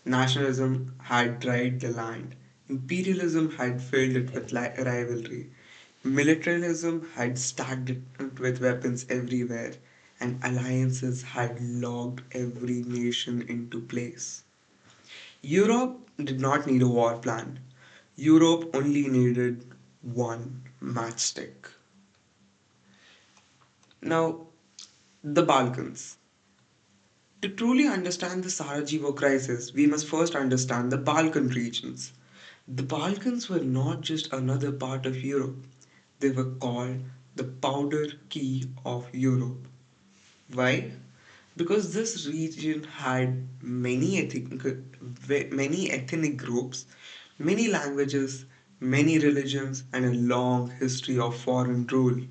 Nationalism had dried the land. Imperialism had filled it with rivalry. Militarism had stacked it with weapons everywhere, and alliances had locked every nation into place. Europe did not need a war plan. Europe only needed one matchstick. Now, the Balkans. To truly understand the Sarajevo crisis, we must first understand the Balkan regions. The Balkans were not just another part of Europe, they were called the powder key of Europe. Why? Because this region had many ethnic groups, many languages, many religions, and a long history of foreign rule.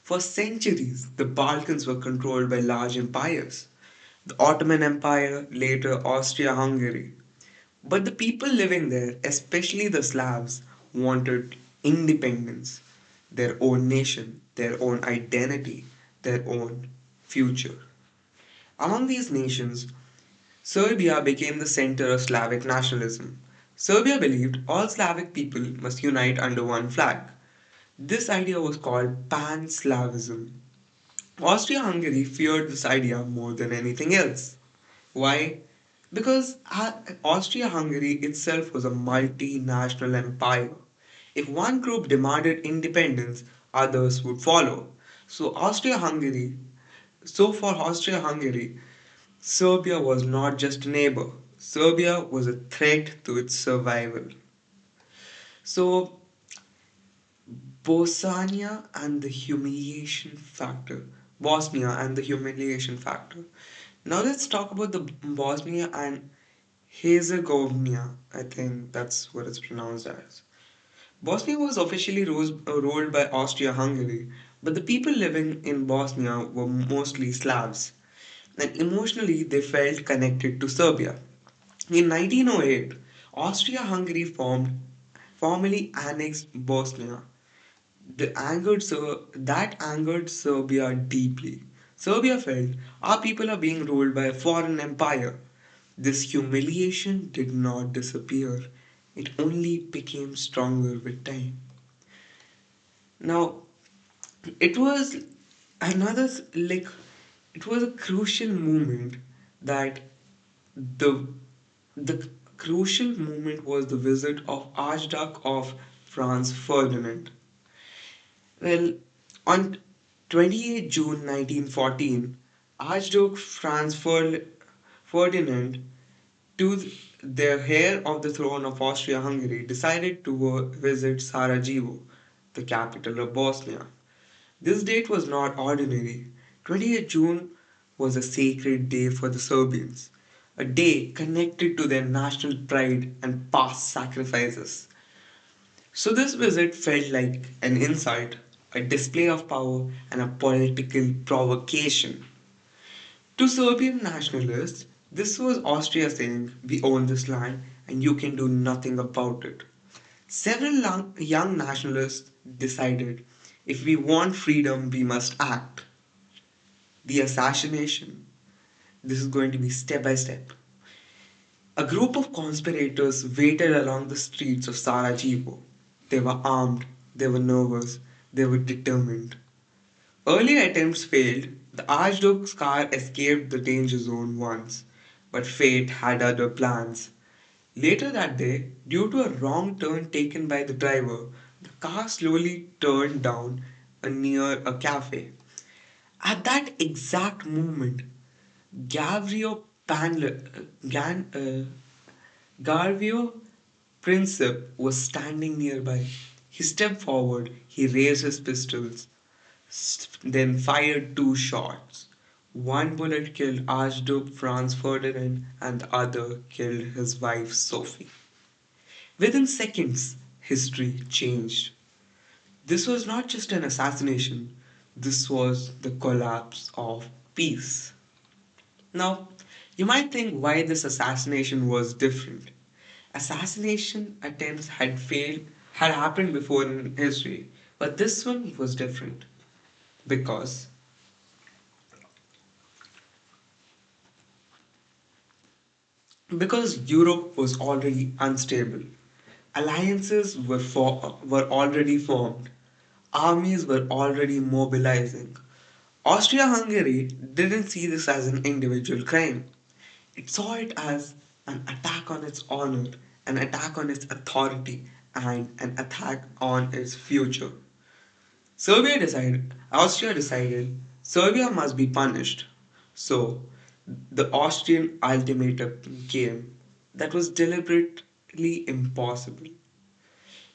For centuries, the Balkans were controlled by large empires. The Ottoman Empire, later Austria Hungary. But the people living there, especially the Slavs, wanted independence, their own nation, their own identity, their own future. Among these nations, Serbia became the center of Slavic nationalism. Serbia believed all Slavic people must unite under one flag. This idea was called Pan Slavism. Austria Hungary feared this idea more than anything else. Why? Because Austria Hungary itself was a multinational empire. If one group demanded independence, others would follow. So for Austria Hungary, Serbia was not just a neighbor. Serbia was a threat to its survival. So Bosnia and the humiliation factor. Bosnia and the humiliation factor. Now let's talk about the Bosnia and Herzegovina. I think that's what it's pronounced as. Bosnia was officially ruled by Austria Hungary, but the people living in Bosnia were mostly Slavs, and emotionally they felt connected to Serbia. In 1908, Austria Hungary formally annexed Bosnia. That angered Serbia deeply. Serbia felt our people are being ruled by a foreign empire. This humiliation did not disappear, it only became stronger with time. Now, it was another, like, it was a crucial moment that the, the crucial moment was the visit of Archduke of Franz Ferdinand. Well, on 28 June 1914, Archduke Ferdinand, to the heir of the throne of Austria-Hungary, decided to visit Sarajevo, the capital of Bosnia. This date was not ordinary. 28 June was a sacred day for the Serbians, a day connected to their national pride and past sacrifices. So this visit felt like an insult, a display of power, and a political provocation. To Serbian nationalists, this was Austria saying, "We own this land and you can do nothing about it." Several young nationalists decided, if we want freedom, we must act. The assassination. This is going to be step by step. A group of conspirators waited along the streets of Sarajevo. They were armed, they were nervous, they were determined. Earlier attempts failed. The Archduke's car escaped the danger zone once, but fate had other plans. Later that day, due to a wrong turn taken by the driver, the car slowly turned down near a cafe. At that exact moment, Gavrio Garvio Princip was standing nearby. He stepped forward, he raised his pistols, then fired two shots. One bullet killed Archduke Franz Ferdinand and the other killed his wife Sophie. Within seconds, history changed. This was not just an assassination, this was the collapse of peace. Now, you might think why this assassination was different. Assassination attempts had happened before in history, but this one was different because Because Europe was already unstable. Alliances were already formed. Armies were already mobilizing. Austria Hungary didn't see this as an individual crime. It saw it as an attack on its honor, an attack on its authority, and an attack on its future. Austria decided Serbia must be punished. So, the Austrian ultimatum came that was deliberately impossible.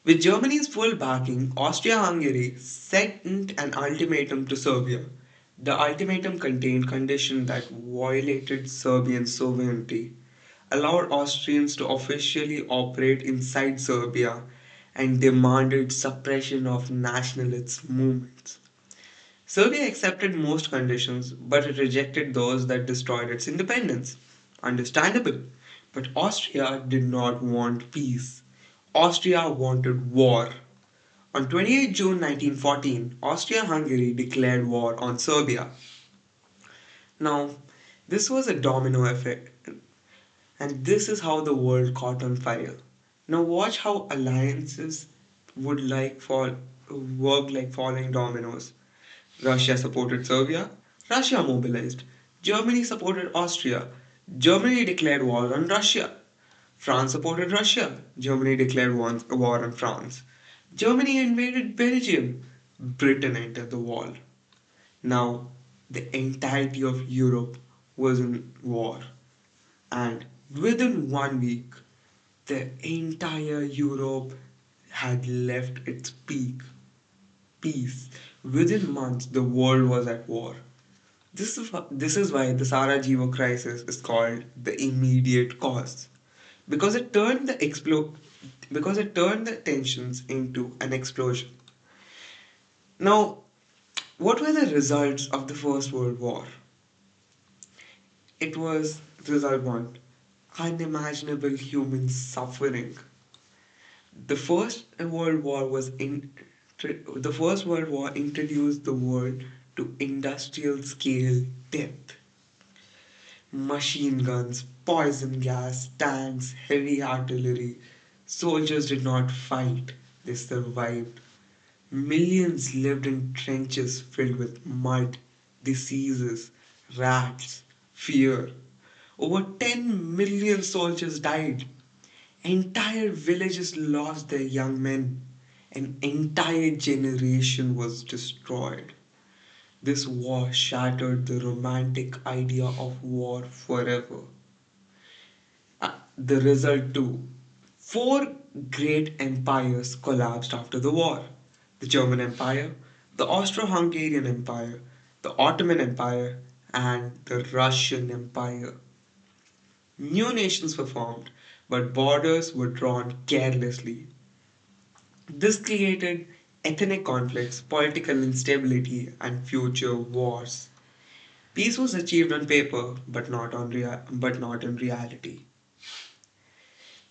With Germany's full backing, Austria Hungary sent an ultimatum to Serbia. The ultimatum contained conditions that violated Serbian sovereignty, allowed Austrians to officially operate inside Serbia, and demanded suppression of nationalist movements. Serbia accepted most conditions, but it rejected those that destroyed its independence. Understandable. But Austria did not want peace. Austria wanted war. On 28 June 1914, Austria Hungary declared war on Serbia. Now, this was a domino effect, and this is how the world caught on fire. Now, watch how alliances would work like falling dominoes. Russia supported Serbia. Russia mobilized. Germany supported Austria. Germany declared war on Russia. France supported Russia. Germany declared war on France. Germany invaded Belgium. Britain entered the war. Now, the entirety of Europe was in war. And within 1 week, the entire Europe had left its peace. Within months, the world was at war. This is why the Sarajevo Crisis is called the immediate cause, because because it turned the tensions into an explosion. Now, what were the results of the First World War? It was result one: unimaginable human suffering. The the First World War introduced the world to industrial scale death. Machine guns, poison gas, tanks, heavy artillery. Soldiers did not fight, they survived. Millions lived in trenches filled with mud, diseases, rats, fear. Over 10 million soldiers died. Entire villages lost their young men. An entire generation was destroyed. This war shattered the romantic idea of war forever. The result, too: four great empires collapsed after the war: the German Empire, the Austro Hungarian Empire, the Ottoman Empire, and the Russian Empire. New nations were formed, but borders were drawn carelessly. This created ethnic conflicts, political instability, and future wars. Peace was achieved on paper, but not in reality.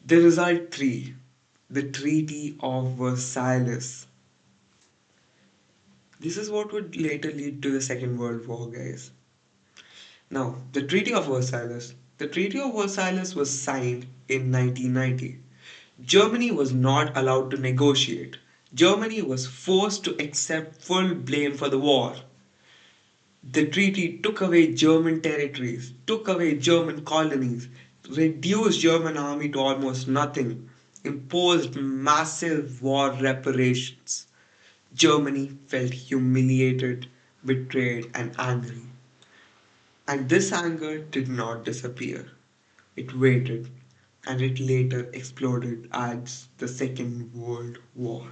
The result three: the Treaty of Versailles. This is what would later lead to the Second World War, guys. Now, the Treaty of Versailles. The Treaty of Versailles was signed in 1990. Germany was not allowed to negotiate. Germany was forced to accept full blame for the war. The treaty took away German territories, took away German colonies, reduced German army to almost nothing, imposed massive war reparations. Germany felt humiliated, betrayed, and angry. And this anger did not disappear. It waited, and it later exploded as the Second World War.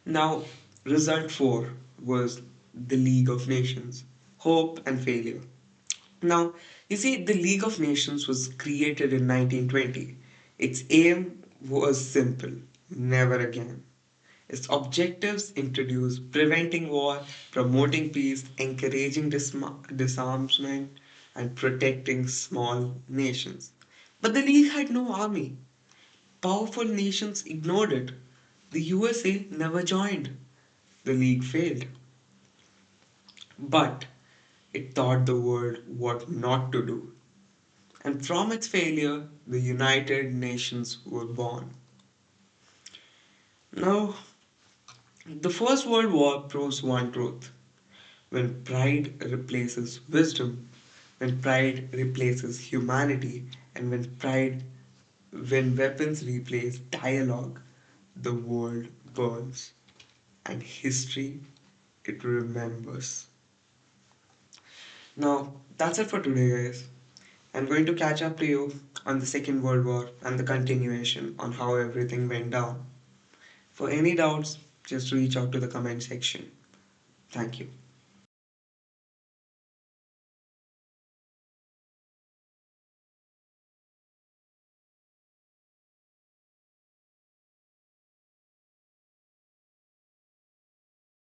Now, result 4 was the League of Nations: hope and failure. Now, you see, the League of Nations was created in 1920. Its aim was simple: never again. Its objectives introduced preventing war, promoting peace, encouraging disarmament, and protecting small nations. But the League had no army. Powerful nations ignored it. The USA never joined. The League failed. But it taught the world what not to do. And from its failure, the United Nations were born. Now, the First World War proves one truth: when pride replaces wisdom, when pride replaces humanity, and when weapons replace dialogue, the world burns. And history, it remembers. Now, that's it for today, guys. I'm going to catch up to you on the Second World War and the continuation on how everything went down. For any doubts, just reach out to the comment section. Thank you.